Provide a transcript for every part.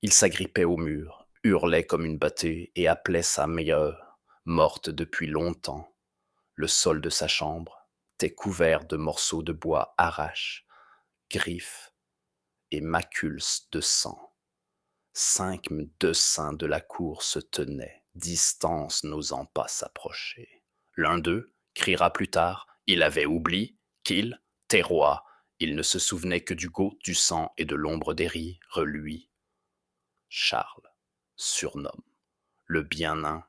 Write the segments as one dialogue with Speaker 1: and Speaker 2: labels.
Speaker 1: Il s'agrippait au mur, hurlait comme une bâtée et appelait sa meilleure, morte depuis longtemps. Le sol de sa chambre était couvert de morceaux de bois arraches, griffes et macules de sang. 5 dessins de la cour se tenaient, distance n'osant pas s'approcher. L'un d'eux criera plus tard, il avait oublié qu'il, terroir, il ne se souvenait que du goût, du sang et de l'ombre des rires, lui, Charles, surnomme. Le bien-nain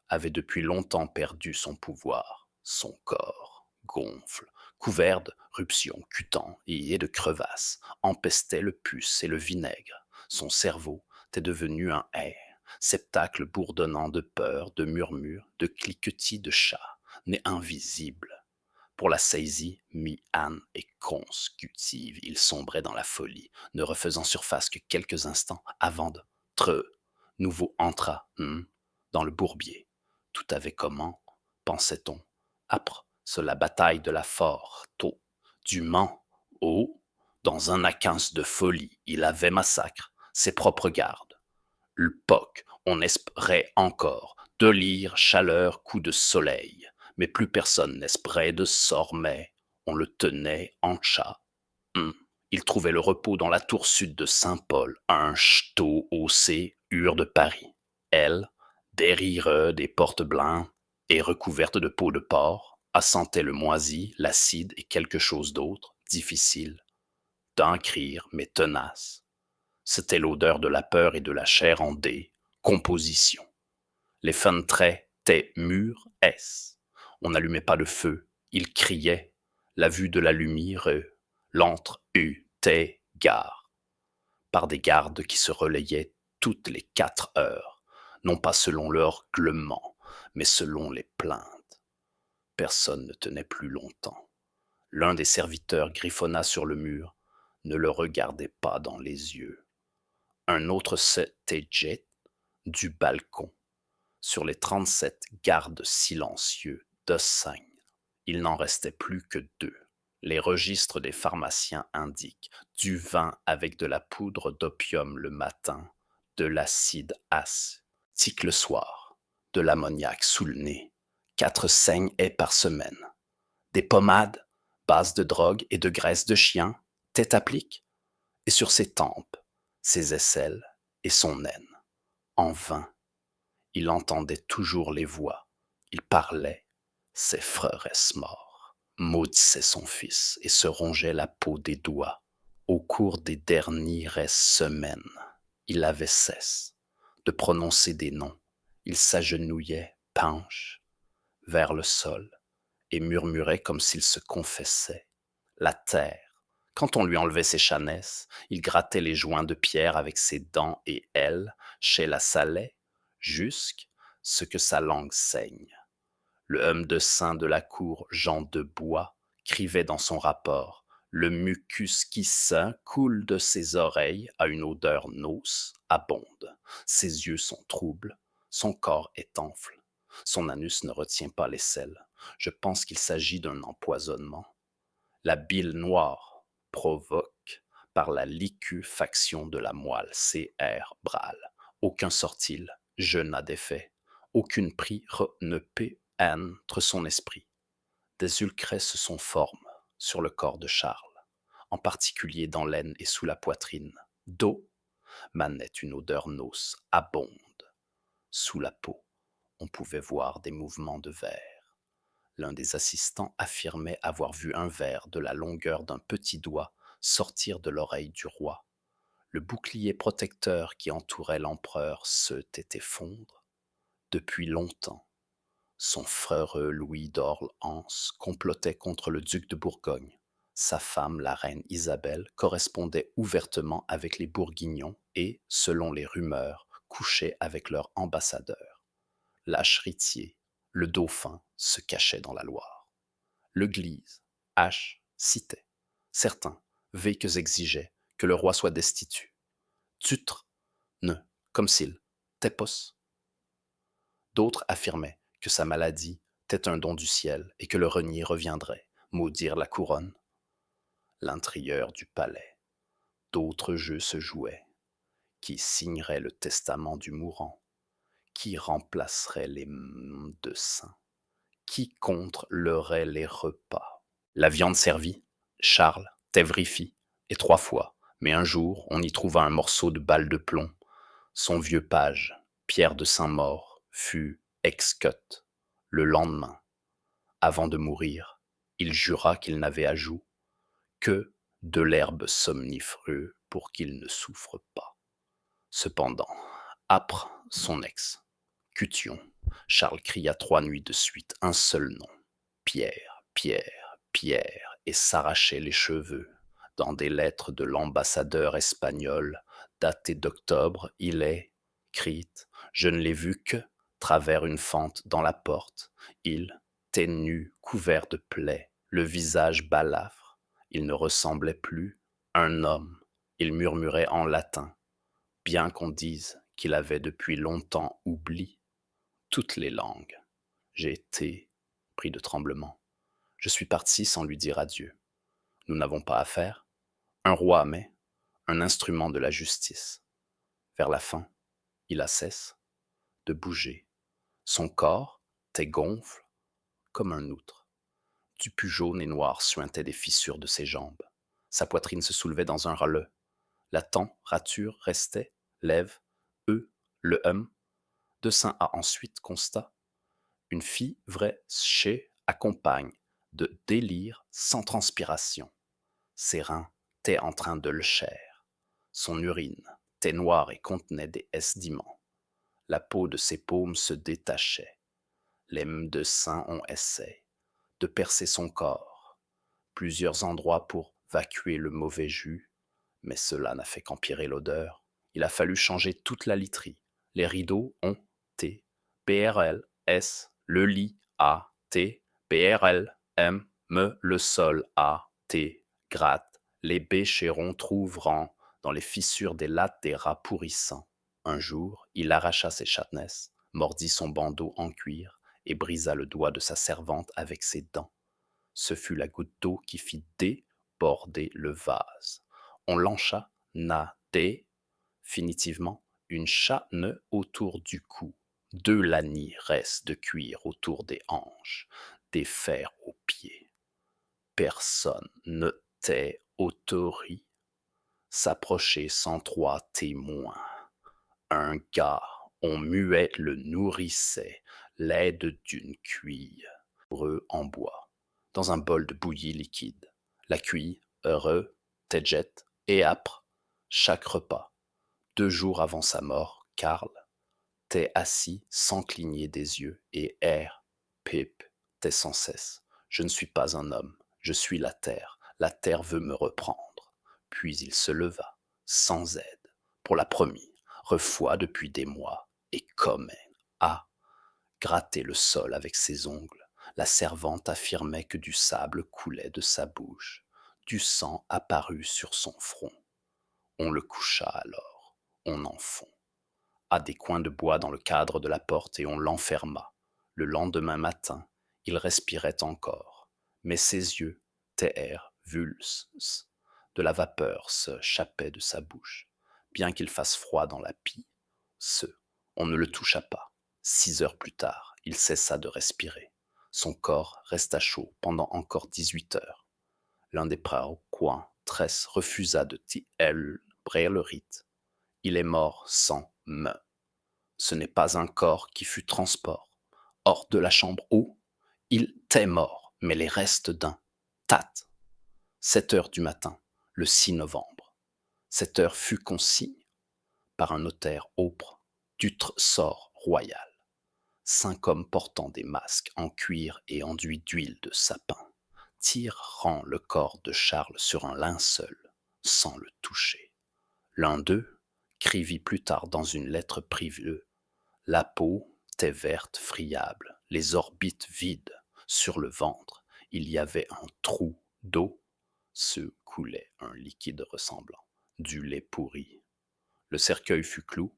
Speaker 1: avait depuis longtemps perdu son pouvoir. Son corps, gonfle, couvert de ruptions cutantes et de crevasses, empestait le pus et le vinaigre. Son cerveau était devenu un air, septacle bourdonnant de peur, de murmures, de cliquetis de chats, nez invisible. Pour la saisie, mi-âne et consécutive, il sombrait dans la folie, ne refaisant surface que quelques instants avant de nouveau entra dans le bourbier. Tout avait comment, pensait-on, âpre sur la bataille de la Forte, du Mans, dans un acquins de folie, il avait massacre ses propres gardes. Le POC, on espérait encore, délire, chaleur, coup de soleil, mais plus personne n'espérait de sormait, on le tenait en chat. Il trouvait le repos dans la tour sud de Saint-Paul, un château haussé, ur de Paris. Elle, derrière des portes blanches et recouverte de peau de porc, assentait le moisi, l'acide et quelque chose d'autre, difficile, d'encrire mais tenace. C'était l'odeur de la peur et de la chair en décomposition. Les fenêtres étaient mûres, on n'allumait pas de feu, il criait, la vue de la lumière, l'antre était gare, par des gardes qui se relayaient toutes les 4 heures, non pas selon leur glement, mais selon les plaintes. Personne ne tenait plus longtemps. L'un des serviteurs griffonna sur le mur, ne le regardait pas dans les yeux. Un autre s'était du balcon. Sur les 37 gardes silencieux de Seigne, il n'en restait plus que 2. Les registres des pharmaciens indiquent du vin avec de la poudre d'opium le matin, de l'acide acetique le soir, de l'ammoniaque sous le nez, 4 saignes par semaine, des pommades, bases de drogue et de graisse de chien, tête applique, et sur ses tempes, ses aisselles et son aine. En vain, il entendait toujours les voix, il parlait, ses frères morts, maudissait son fils et se rongeait la peau des doigts. Au cours des dernières semaines, il avait cesse de prononcer des noms. Il s'agenouillait, penche, vers le sol, et murmurait comme s'il se confessait. La terre. Quand on lui enlevait ses chanesses, il grattait les joints de pierre avec ses dents et elle, chez la salait, jusque ce que sa langue saigne. Le homme de sein de la cour, Jean de Bois, criait dans son rapport. Le mucus qui coule de ses oreilles à une odeur nauce, abonde. Ses yeux sont troubles, son corps est enfle. Son anus ne retient pas les sels. Je pense qu'il s'agit d'un empoisonnement. La bile noire provoque par la liquéfaction de la moelle CR Bral. Aucun sortil, je n'a d'effet. Aucune prie ne pénètre son esprit. Des ulcres se sont formés sur le corps de Charles, en particulier dans l'aine et sous la poitrine. D'eau manait une odeur nauce, abonde. Sous la peau, on pouvait voir des mouvements de verre. L'un des assistants affirmait avoir vu un verre de la longueur d'un petit doigt sortir de l'oreille du roi. Le bouclier protecteur qui entourait l'empereur s'était effondré depuis longtemps. Son frère Louis d'Orléans complotait contre le duc de Bourgogne. Sa femme, la reine Isabelle, correspondait ouvertement avec les Bourguignons et, selon les rumeurs, couchait avec leur ambassadeur. L'Achéritier, le dauphin, se cachait dans la Loire. Le Glise, citait. Certains, véques exigeaient que le roi soit destitué. Tutre, ne, comme s'il, tepos. D'autres affirmaient que sa maladie était un don du ciel et que le renier reviendrait, maudire la couronne. L'intérieur du palais. D'autres jeux se jouaient. Qui signerait le testament du mourant? Qui remplacerait les médecins? Qui contrôlerait les repas? La viande servie, Charles t'évrifie, et 3 fois, mais un jour on y trouva un morceau de balle de plomb. Son vieux page, Pierre de Saint-Maur, fut excut le lendemain. Avant de mourir, il jura qu'il n'avait ajout que de l'herbe somnifreuse pour qu'il ne souffre pas. Cependant, âpre son ex, Cution, Charles cria 3 nuits de suite un seul nom: Pierre, Pierre, Pierre, et s'arrachait les cheveux. Dans des lettres de l'ambassadeur espagnol, datées d'octobre, il est écrite: je ne l'ai vu que travers une fente dans la porte. Il était nu, couvert de plaies, le visage balafre. Il ne ressemblait plus à un homme. Il murmurait en latin, bien qu'on dise qu'il avait depuis longtemps oublié toutes les langues. J'ai été pris de tremblement. Je suis parti sans lui dire adieu. Nous n'avons pas affaire. Un roi, mais un instrument de la justice. Vers la fin, il a cesse de bouger. Son corps était gonfle comme un outre. Du pus jaune et noir suintaient des fissures de ses jambes. Sa poitrine se soulevait dans un relais. La température restait, lève, le de Saint a ensuite constat. Une fille vraie chez accompagne de délire sans transpiration. Ses reins étaient en train de le chair. Son urine était noire et contenait des esdiments. La peau de ses paumes se détachait. Les médecins ont essayé de percer son corps. Plusieurs endroits pour vacuer le mauvais jus, mais cela n'a fait qu'empirer l'odeur. Il a fallu changer toute la literie. Les rideaux ont T, PRL-S, le lit A, T, PRL-M, le sol A, T, gratte. Les bécherons trouveront dans les fissures des lattes des rats pourrissants. Un jour, il arracha ses châtenesses, mordit son bandeau en cuir et brisa le doigt de sa servante avec ses dents. Ce fut la goutte d'eau qui fit déborder le vase. On l'encha définitivement une chaîne autour du cou, 2 laniers restent de cuir autour des hanches, des fers aux pieds. Personne ne t'est autorisé s'approcher sans 3 témoins. Un gars, on muet le nourrissait, l'aide d'une cuille, en bois, dans un bol de bouillie liquide. La cuille, heureux, tête et âpre, chaque repas. 2 jours avant sa mort, Karl t'est assis sans cligner des yeux et pipe t'est sans cesse. Je ne suis pas un homme, je suis la terre veut me reprendre. Puis il se leva, sans aide, pour la première fois depuis des mois, et comme à gratter le sol avec ses ongles. La servante affirmait que du sable coulait de sa bouche. Du sang apparut sur son front. On le coucha alors, on en fond, à des coins de bois dans le cadre de la porte et on l'enferma. Le lendemain matin, il respirait encore, mais ses yeux, vulses, de la vapeur se chapait de sa bouche. Bien qu'il fasse froid dans la pie, on ne le toucha pas. 6 heures plus tard, il cessa de respirer. Son corps resta chaud pendant encore 18 heures. L'un des coins Tresse refusa de célébrer le rite. Il est mort sans me. Ce n'est pas un corps qui fut transport. Hors de la chambre où il était mort, mais les restes d'un tat. 7 heures du matin, le 6 novembre. Cette heure fut consigne par un notaire auprès du sort royal. 5 hommes portant des masques en cuir et enduits d'huile de sapin tirant le corps de Charles sur un linceul sans le toucher. L'un d'eux écrivit plus tard dans une lettre privée: la peau était verte friable, les orbites vides. Sur le ventre, il y avait un trou d'eau. Se coulait un liquide ressemblant du lait pourri. Le cercueil fut cloué.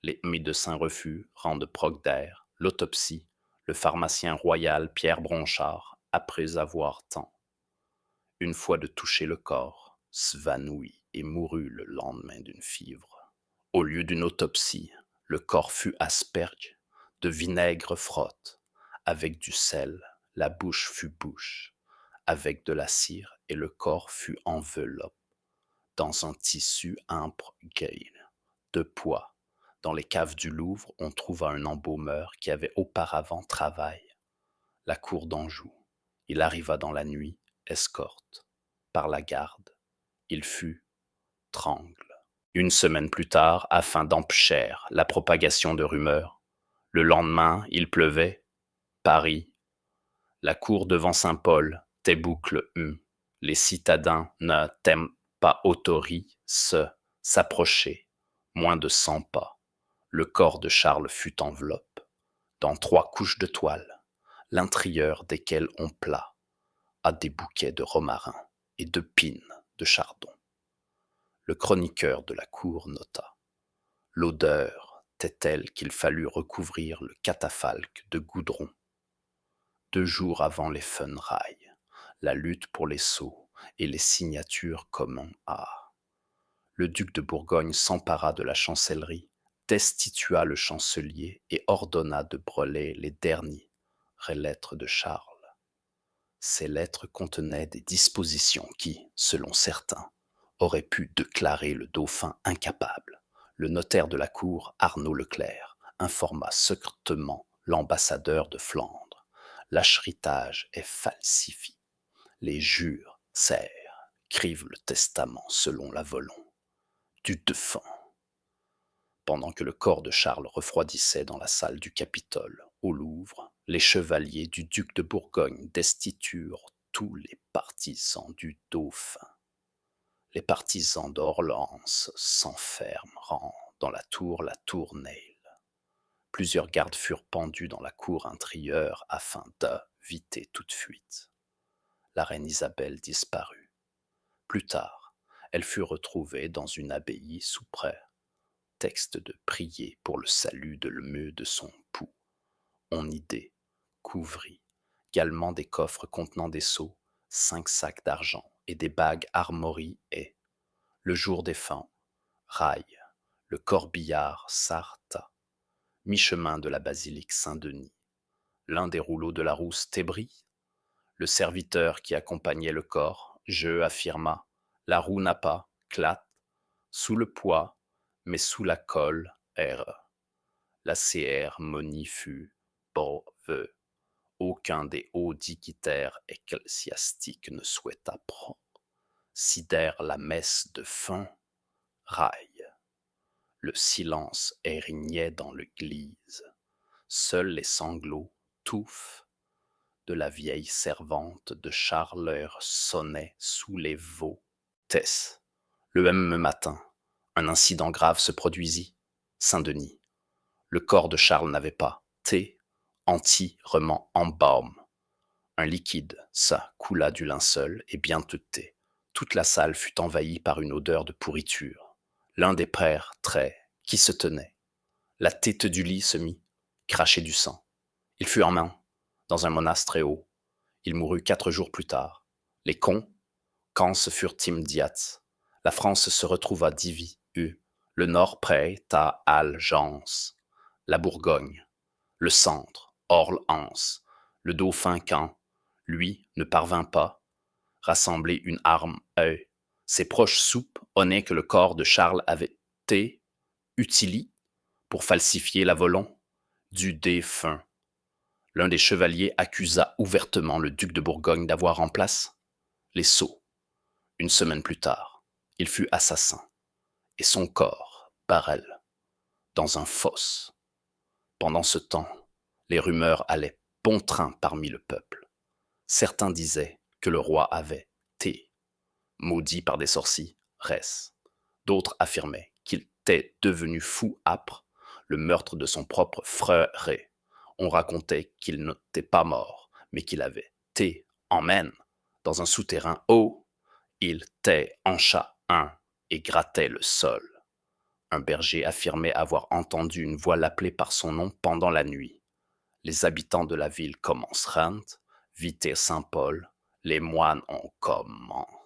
Speaker 1: Les médecins refus rendre proc d'air. L'autopsie, le pharmacien royal Pierre Bronchard, après avoir tant, une fois de toucher le corps, s'évanouit et mourut le lendemain d'une fièvre. Au lieu d'une autopsie, le corps fut asperge, de vinaigre frotte, avec du sel, la bouche fut bouche, avec de la cire, et le corps fut enveloppé dans un tissu âpre gris, de poids. Dans les caves du Louvre, on trouva un embaumeur qui avait auparavant travaillé la cour d'Anjou. Il arriva dans la nuit, escorte, par la garde. Il fut trangle. Une semaine plus tard, afin d'empêcher la propagation de rumeurs, le lendemain, il pleuvait. Paris, la cour devant Saint-Paul, tes boucles les citadins ne t'aiment pas autoris s'approcher, moins de 100 pas. Le corps de Charles fut enveloppe dans 3 couches de toile, l'intérieur desquelles on plat à des bouquets de romarin et de pines de chardon. Le chroniqueur de la cour nota. L'odeur était telle qu'il fallut recouvrir le catafalque de goudron. 2 jours avant les funérailles, la lutte pour les sceaux et les signatures communs à. Le duc de Bourgogne s'empara de la chancellerie, destitua le chancelier et ordonna de brûler les dernières lettres de Charles. Ces lettres contenaient des dispositions qui, selon certains, auraient pu déclarer le dauphin incapable. Le notaire de la cour, Arnaud Leclerc, informa secrètement l'ambassadeur de Flandre. L'acheritage est falsifié. Les jures serrent, crivent le testament selon la volonté du défunt. Pendant que le corps de Charles refroidissait dans la salle du Capitole, au Louvre, les chevaliers du duc de Bourgogne destituèrent tous les partisans du dauphin. Les partisans d'Orléans s'enfermeront dans la tournelle. Plusieurs gardes furent pendus dans la cour intérieure afin d'éviter toute fuite. La reine Isabelle disparut. Plus tard, elle fut retrouvée dans une abbaye sous prétexte de prier pour le salut de l'mieux de son époux. On y découvrit également des coffres contenant des sceaux, 5 sacs d'argent et des bagues armoriées et, le jour des fins, raille, le corbillard s'arrêta, mi-chemin de la basilique Saint-Denis. L'un des rouleaux de la rousse Tébris, le serviteur qui accompagnait le corps, je affirma, la roue n'a pas, clate, sous le poids, mais sous la colle, la cérémonie fut breve. Aucun des hauts dignitaires ecclésiastiques ne souhaita prendre. Sidère la messe de fin, raille. Le silence régnait dans l'église. Seuls les sanglots touffes de la vieille servante de Charles sonnaient sous les veaux. Le même matin, un incident grave se produisit. Saint-Denis. Le corps de Charles n'avait pas thé entièrement embaume. Un liquide, ça, coula du linceul et bientôt thé. Toute la salle fut envahie par une odeur de pourriture. L'un des prêtres, qui se tenait, la tête du lit se mit, cracher du sang. Il fut en main, dans un monastère très haut. Il mourut 4 jours plus tard. Les conséquences furent immédiates. La France se retrouva divisée. Le nord prêt à allégeance. La Bourgogne. Le centre, Orléans. Le dauphin quand, lui, ne parvint pas rassembler une arme. Ses proches soupçonnaient que le corps de Charles avait été utilisé pour falsifier la volonté du défunt. L'un des chevaliers accusa ouvertement le duc de Bourgogne d'avoir en place les sceaux. Une semaine plus tard, il fut assassin, et son corps barrel dans un fosse. Pendant ce temps, les rumeurs allaient bon train parmi le peuple. Certains disaient que le roi avait été maudit par des sorcières. D'autres affirmaient qu'il était devenu fou âpre le meurtre de son propre frère. On racontait qu'il n'était pas mort, mais qu'il avait été emmène dans un souterrain haut. Il était en chat et grattait le sol. Un berger affirmait avoir entendu une voix l'appeler par son nom pendant la nuit. Les habitants de la ville commenceront, vite Saint-Paul, les moines ont commencé.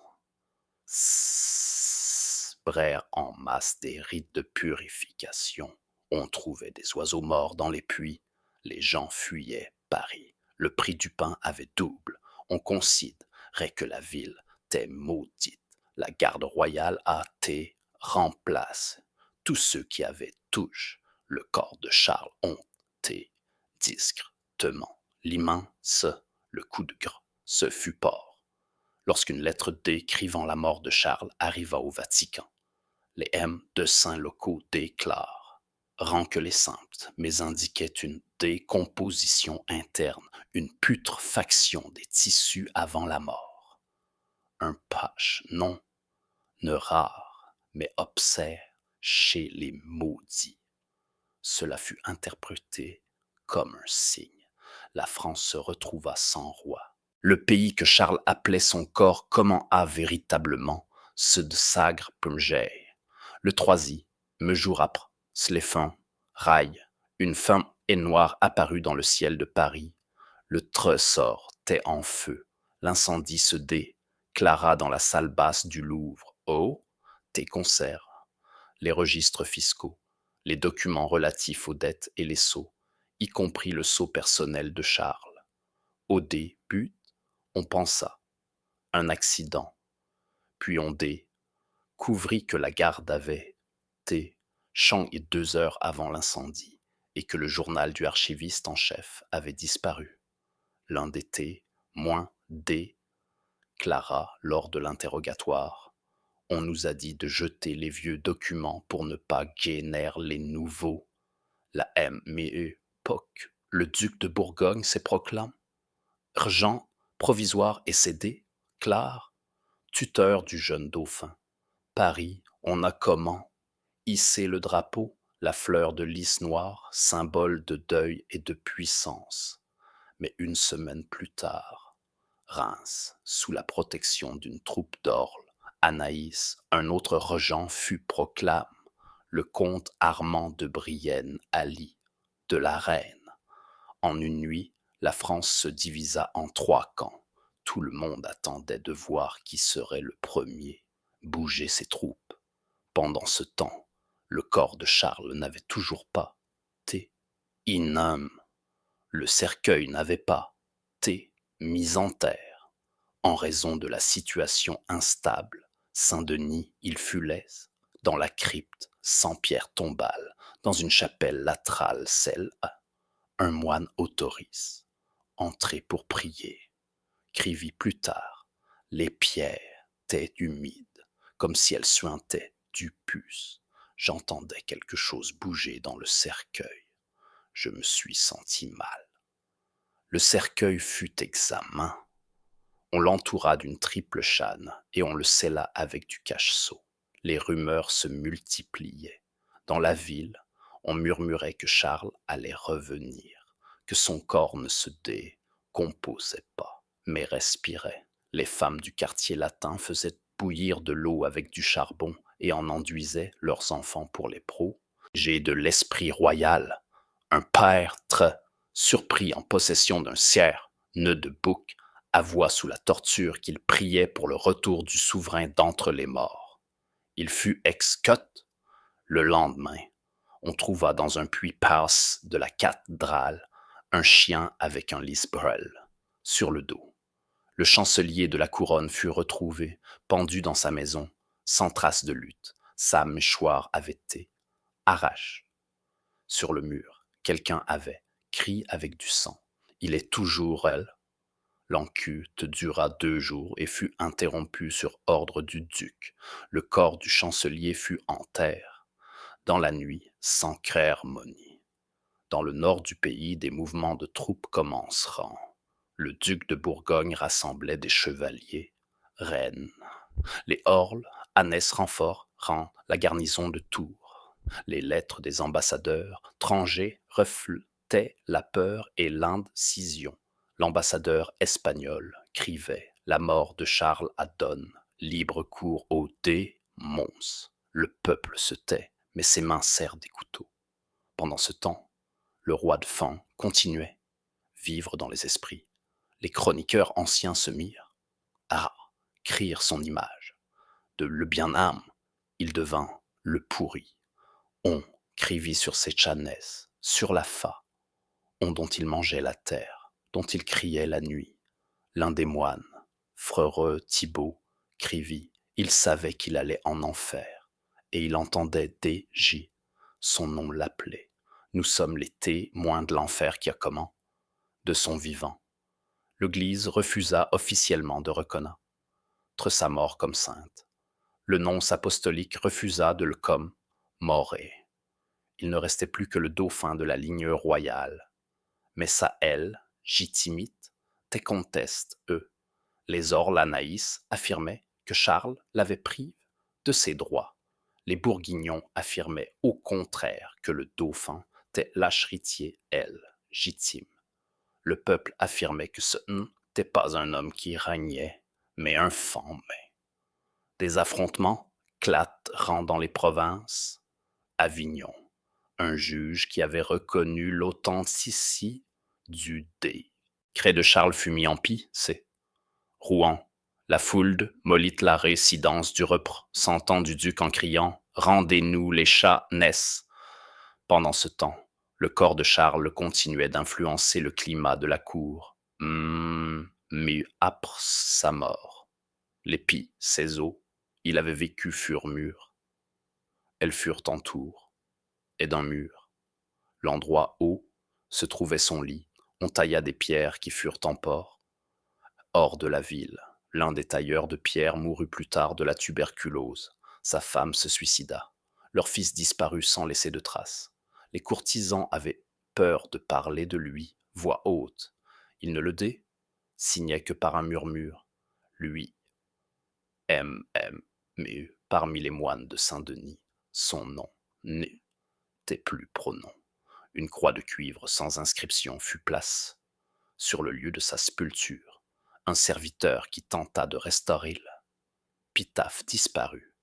Speaker 1: célébrèrent en masse des rites de purification. On trouvait des oiseaux morts dans les puits. Les gens fuyaient Paris. Le prix du pain avait double. On considérait que la ville était maudite. La garde royale a été remplace. Tous ceux qui avaient touché le corps de Charles ont été discrètement. L'immense, le coup de gras, ce fut port. Lorsqu'une lettre décrivant la mort de Charles arriva au Vatican, les M de saints locaux déclarent que les simples, mais indiquaient une décomposition interne, une putréfaction des tissus avant la mort. Un patch non rare, mais observe chez les maudits. Cela fut interprété comme un signe. La France se retrouva sans roi. Le pays que Charles appelait son corps commença véritablement ce de sagre plongée. Le troisième jour après, Sléphon, raille, une femme et noire apparut dans le ciel de Paris. Le trésor était en feu. L'incendie se déclara dans la salle basse du Louvre. Oh, tes conserves, les registres fiscaux, les documents relatifs aux dettes et les sceaux, y compris le sceau personnel de Charles. Au début, on pensa un accident, puis on découvrit que la garde avait été changée 2 heures avant l'incendie et que le journal du archiviste en chef avait disparu. L'un des témoins déclara lors de l'interrogatoire: on nous a dit de jeter les vieux documents pour ne pas gêner les nouveaux. La même époque, le duc de Bourgogne s'est proclamé régent provisoire et cédé, Clare, tuteur du jeune dauphin. Paris, on a comment hissé le drapeau, la fleur de lys noire, symbole de deuil et de puissance. Mais une semaine plus tard, Reims, sous la protection d'une troupe d'orles, Anaïs, un autre régent, fut proclamé le comte Armand de Brienne, Ali, de la reine. En une nuit, la France se divisa en 3 camps. Tout le monde attendait de voir qui serait le premier bouger ses troupes. Pendant ce temps, le corps de Charles n'avait toujours pas été inhumé. Le cercueil n'avait pas été mis en terre. En raison de la situation instable, Saint-Denis, il fut laissé dans la crypte sans pierre tombale, dans une chapelle latérale, celle un moine autorise. Entrer pour prier. Écrivit plus tard. Les pierres étaient humides, comme si elles suintaient du pus. J'entendais quelque chose bouger dans le cercueil. Je me suis senti mal. Le cercueil fut examiné. On l'entoura d'une triple chaîne et on le scella avec du cache-seau. Les rumeurs se multipliaient. Dans la ville, on murmurait que Charles allait revenir, que son corps ne se décomposait pas, mais respirait. Les femmes du quartier latin faisaient bouillir de l'eau avec du charbon et en enduisaient leurs enfants pour les pros. J'ai de l'esprit royal. Un prêtre surpris en possession d'un nœud de bouc avoua sous la torture qu'il priait pour le retour du souverain d'entre les morts. Il fut excut. Le lendemain, on trouva dans un puits passe de la cathédrale un chien avec un lisbrel sur le dos. Le chancelier de la couronne fut retrouvé, pendu dans sa maison, sans trace de lutte. Sa mâchoire avait été arrachée. Sur le mur, quelqu'un avait crié avec du sang. Il est toujours elle. L'enquête dura 2 jours et fut interrompue sur ordre du duc. Le corps du chancelier fut en terre. Dans la nuit, sans cérémonie. Dans le nord du pays, des mouvements de troupes commenceront. Le duc de Bourgogne rassemblait des chevaliers, reines. Les Orles, Annès renfort, rend la garnison de Tours. Les lettres des ambassadeurs étrangers reflétaient la peur et l'indécision. L'ambassadeur espagnol criait: la mort de Charles donne libre cours aux démons. Le peuple se tait, mais ses mains serrent des couteaux. Pendant ce temps, le roi de Fan continuait vivre dans les esprits. Les chroniqueurs anciens se mirent à crier son image. De le bien-âme il devint le pourri. On crivit sur ses tchanesses, sur la fa, on dont il mangeait la terre, dont il criait la nuit. L'un des moines, Freureux Thibaut, crivit, il savait qu'il allait en enfer, et il entendait D.J. son nom l'appelait. Nous sommes les témoins de l'enfer qui a comment? De son vivant. L'Église refusa officiellement de reconnaître sa mort comme sainte. Le nonce apostolique refusa de le commémorer. Il ne restait plus que le dauphin de la ligne royale. Mais ça, elle, Gitimite, te conteste, eux. Les Orlanaïs affirmaient que Charles l'avait prive de ses droits. Les Bourguignons affirmaient au contraire que le dauphin était l'achéritier, elle, légitime. Le peuple affirmait que ce n'était pas un homme qui régnait, mais un femme. Des affrontements claterant dans les provinces. Avignon, un juge qui avait reconnu l'authenticité du décret de Charles fut mis en pis, c'est Rouen, la foule mollit la résidence du représentant du duc en criant « Rendez-nous, les chats naissent !» Pendant ce temps, le corps de Charles continuait d'influencer le climat de la cour. Mais après sa mort, les pis, ses os, il avait vécu furent mûrs. Elles furent en tour, et d'un mur. L'endroit où se trouvait son lit, on tailla des pierres qui furent en port. Hors de la ville, l'un des tailleurs de pierre mourut plus tard de la tuberculose. Sa femme se suicida. Leur fils disparut sans laisser de traces. Les courtisans avaient peur de parler de lui, voix haute. Ils ne le signaient que par un murmure. Lui, parmi les moines de Saint-Denis, son nom n'était plus pronom. Une croix de cuivre sans inscription fut place sur le lieu de sa sculpture. Un serviteur qui tenta de restaurer l'épitaphe disparut.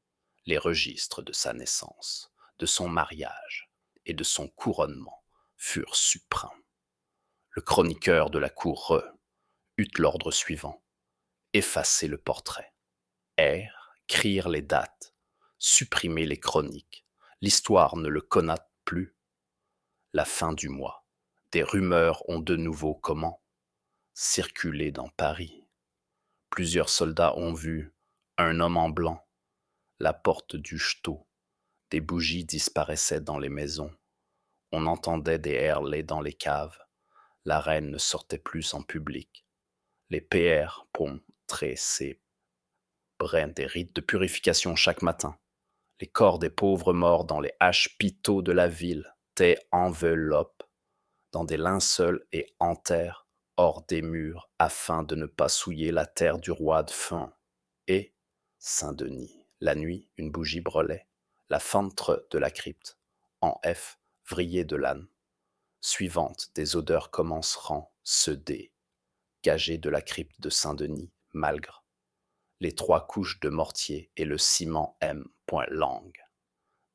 Speaker 1: Les registres de sa naissance, de son mariage et de son couronnement furent suprêmes. Le chroniqueur de la cour eut l'ordre suivant. Effacer le portrait. Crire les dates. Supprimer les chroniques. L'histoire ne le connaît plus. La fin du mois. Des rumeurs ont de nouveau comment circulé dans Paris. Plusieurs soldats ont vu un homme en blanc, la porte du château. Des bougies disparaissaient dans les maisons. On entendait des herlets dans les caves. La reine ne sortait plus en public. Les PR pontraient ses brins des rites de purification chaque matin. Les corps des pauvres morts dans les hôpitaux de la ville étaient enveloppés dans des linceuls et enterrés hors des murs afin de ne pas souiller la terre du roi de fin. Et Saint-Denis, la nuit, une bougie brûlait. La fenêtre de la crypte, en F, vrillée de l'âne. Suivante, des odeurs commenceront se dégager de la crypte de Saint-Denis, malgré les 3 couches de mortier et le ciment langue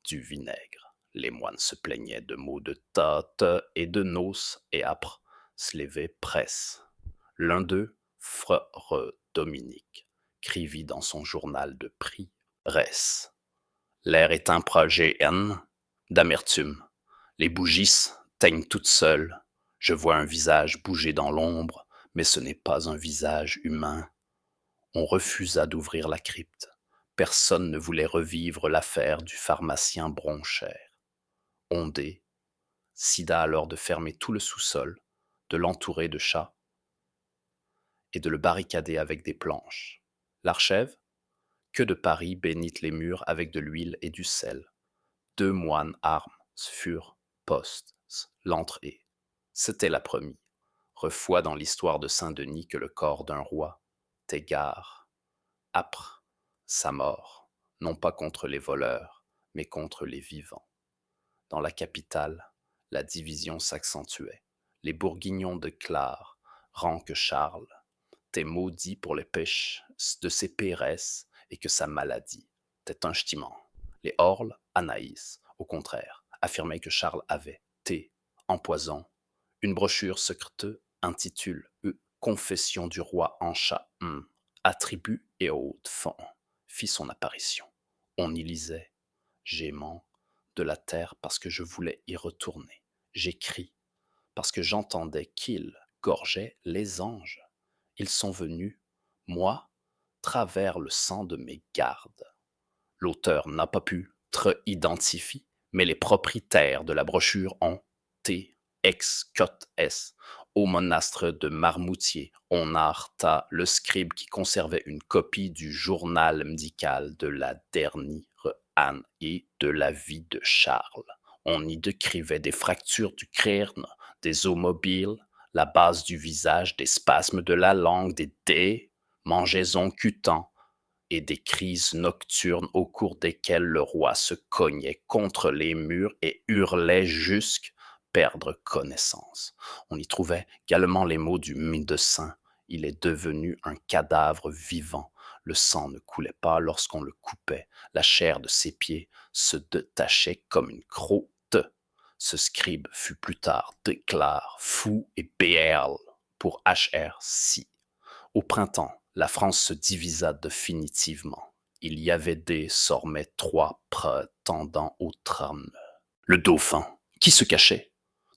Speaker 1: du vinaigre. Les moines se plaignaient de maux de tête et de noces et âpres se levaient presse. L'un d'eux, frère Dominique, écrivit dans son journal de prière. L'air est imprégné d'amertume. Les bougies teignent toutes seules. Je vois un visage bouger dans l'ombre, mais ce n'est pas un visage humain. On refusa d'ouvrir la crypte. Personne ne voulait revivre l'affaire du pharmacien Bronchère. On décida alors de fermer tout le sous-sol, de l'entourer de chats et de le barricader avec des planches. L'archèvre, que de Paris, bénit les murs avec de l'huile et du sel. 2 moines armes furent postes l'entrée. C'était la première fois dans l'histoire de Saint-Denis que le corps d'un roi t'égare après sa mort, non pas contre les voleurs, mais contre les vivants. Dans la capitale, la division s'accentuait. Les Bourguignons déclarent que Charles était maudit pour les péchés de ses péresses et que sa maladie était un châtiment. Les Orles, Anaïs, au contraire, affirmaient que Charles avait été empoison. Une brochure secrète intitule Confession du roi en chat, attributs et autres fonds fit son apparition. On y lisait, gémant, de la terre parce que je voulais y retourner. J'écris parce que j'entendais qu'ils gorgeaient les anges. Ils sont venus, moi, travers le sang de mes gardes. L'auteur n'a pas pu être identifié, mais les propriétaires de la brochure ont T. Ex Cot S. Au monastre de Marmoutier, on arta le scribe qui conservait une copie du journal médical de la dernière Anne et de la vie de Charles. On y décrivait des fractures du crâne, des os mobiles, la base du visage, des spasmes de la langue, des démangeaisons cutants, et des crises nocturnes au cours desquelles le roi se cognait contre les murs et hurlait jusqu'à perdre connaissance. On y trouvait également les mots du médecin. Il est devenu un cadavre vivant. Le sang ne coulait pas lorsqu'on le coupait. La chair de ses pieds se détachait comme une croûte. Ce scribe fut plus tard déclaré fou et BL pour HR. Au printemps, la France se divisa définitivement. Il y avait désormais 3 prétendants au trône. Le dauphin, qui se cachait,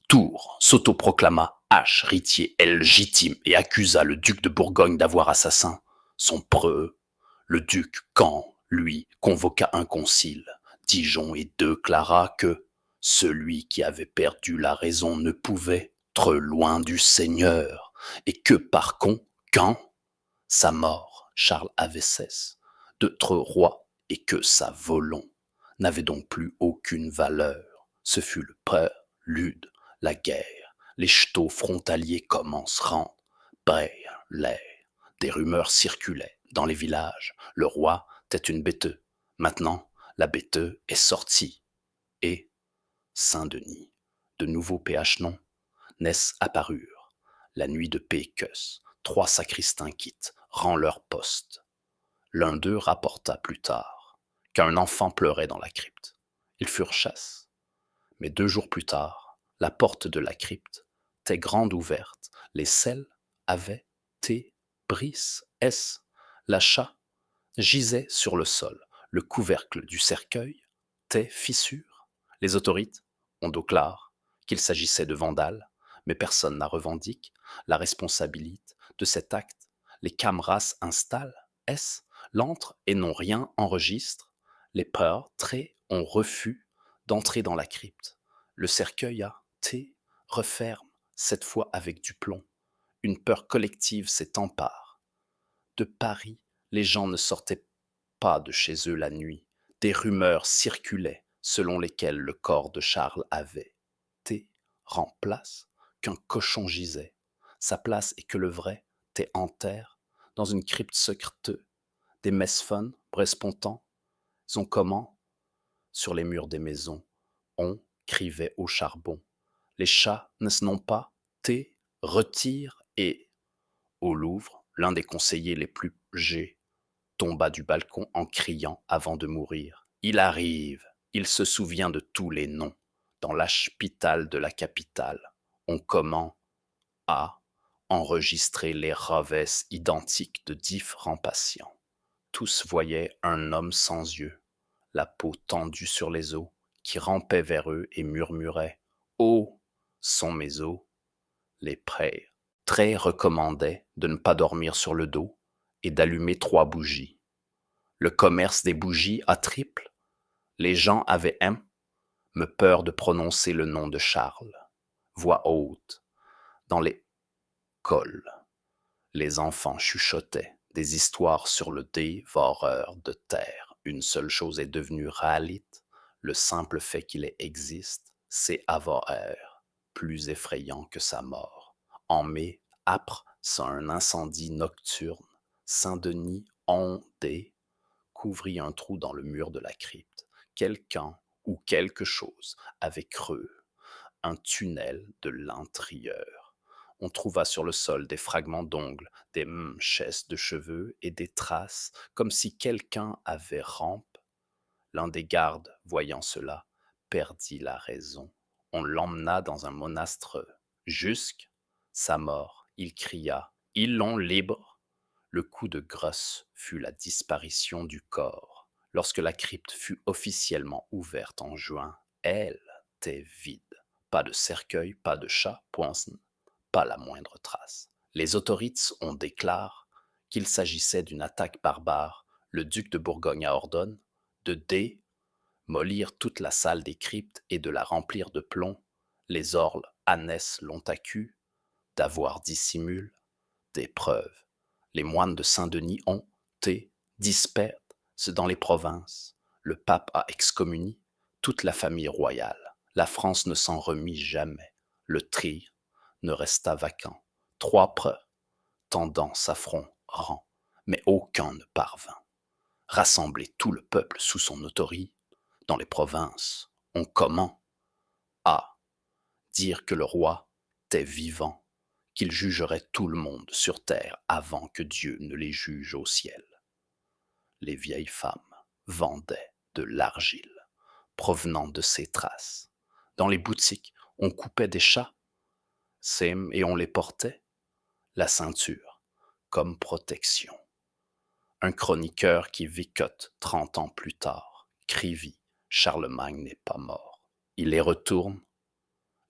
Speaker 1: Tours, s'autoproclama héritier légitime et accusa le duc de Bourgogne d'avoir assassin son preux. Le duc, quand, lui, convoqua un concile, Dijon et déclara que celui qui avait perdu la raison ne pouvait être loin du Seigneur, et que par conséquent, sa mort, Charles avait cessé d'être roi et que sa volonté n'avait donc plus aucune valeur. Ce fut le prélude, la guerre. Les châteaux frontaliers commenceront. L'air. Des rumeurs circulaient dans les villages. Le roi était une bêteux. Maintenant, la bêteux est sortie. Et Saint-Denis, de nouveaux PH naissent apparurent. La nuit de Pécus, 3 sacristains quittent, rend leur poste. L'un d'eux rapporta plus tard qu'un enfant pleurait dans la crypte. Ils furent chassés. Mais 2 jours plus tard, la porte de la crypte était grande ouverte. Les selles avaient été brises. L'achat gisait sur le sol. Le couvercle du cercueil était fissure. Les autorités ont déclaré qu'il s'agissait de vandales, mais personne n'a revendiqué la responsabilité de cet acte. Les caméras installent l'entrent et n'ont rien enregistre. Les peurs très ont refus d'entrer dans la crypte. Le cercueil a été referme, cette fois avec du plomb. Une peur collective s'est emparée. De Paris, les gens ne sortaient pas de chez eux la nuit. Des rumeurs circulaient selon lesquelles le corps de Charles avait été remplacé, qu'un cochon gisait. Sa place et que le vrai était en terre, dans une crypte secrète. Des mesphonnes, brespondants, ont comment, sur les murs des maisons, on criait au charbon. Les chats ne n'ont pas, retire et, au Louvre, l'un des conseillers les plus âgés tomba du balcon en criant avant de mourir. Il arrive, il se souvient de tous les noms. Dans l'hôpital de la capitale, on commence à enregistrer les revers identiques de différents patients. Tous voyaient un homme sans yeux, la peau tendue sur les os, qui rampait vers eux et murmurait « Oh, sont mes os !» Les prêtres très recommandaient de ne pas dormir sur le dos et d'allumer 3 bougies. Le commerce des bougies à triple. Les gens avaient me peur de prononcer le nom de Charles. Voix haute. Dans l'école, les enfants chuchotaient des histoires sur le dévoreur de terre. Une seule chose est devenue réalité. Le simple fait qu'il existe, c'est avoir plus effrayant que sa mort. En mai, âpre, c'est un incendie nocturne. Saint-Denis ondé couvrit un trou dans le mur de la crypte. Quelqu'un ou quelque chose avait creux un tunnel de l'intérieur. On trouva sur le sol des fragments d'ongles, des mèches de cheveux et des traces, comme si quelqu'un avait rampé. L'un des gardes, voyant cela, perdit la raison. On l'emmena dans un monastre. Jusqu'à sa mort, il cria « Ils l'ont libre !» Le coup de grâce fut la disparition du corps. Lorsque la crypte fut officiellement ouverte en juin, elle était vide. Pas de cercueil, pas de chat, Poinson, pas la moindre trace. Les autorités ont déclaré qu'il s'agissait d'une attaque barbare. Le duc de Bourgogne ordonne de démolir toute la salle des cryptes et de la remplir de plomb. Les orles Annès l'ont accusé d'avoir dissimulé des preuves. Les moines de Saint-Denis ont été dispersés dans les provinces. Le pape a excommunié toute la famille royale. La France ne s'en remit jamais. Le trône ne resta vacant. Trois prétendants s'affronteront, mais aucun ne parvint. Rassembler tout le peuple sous son autorité dans les provinces, on comment à dire que le roi était vivant, qu'il jugerait tout le monde sur terre avant que Dieu ne les juge au ciel. Les vieilles femmes vendaient de l'argile provenant de ces traces. Dans les boutiques, on coupait des chats, et on les portait, la ceinture, comme protection. Un chroniqueur qui vicote 30 ans plus tard, écrivit Charlemagne n'est pas mort. Il les retourne,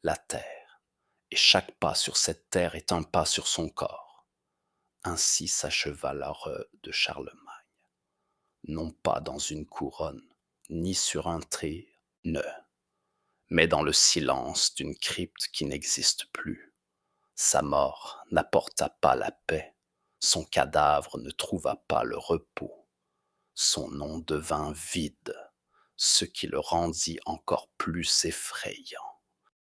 Speaker 1: la terre, et chaque pas sur cette terre est un pas sur son corps. Ainsi s'acheva l'heure de Charlemagne, non pas dans une couronne, ni sur un trône, mais dans le silence d'une crypte qui n'existe plus. Sa mort n'apporta pas la paix, son cadavre ne trouva pas le repos, son nom devint vide, ce qui le rendit encore plus effrayant.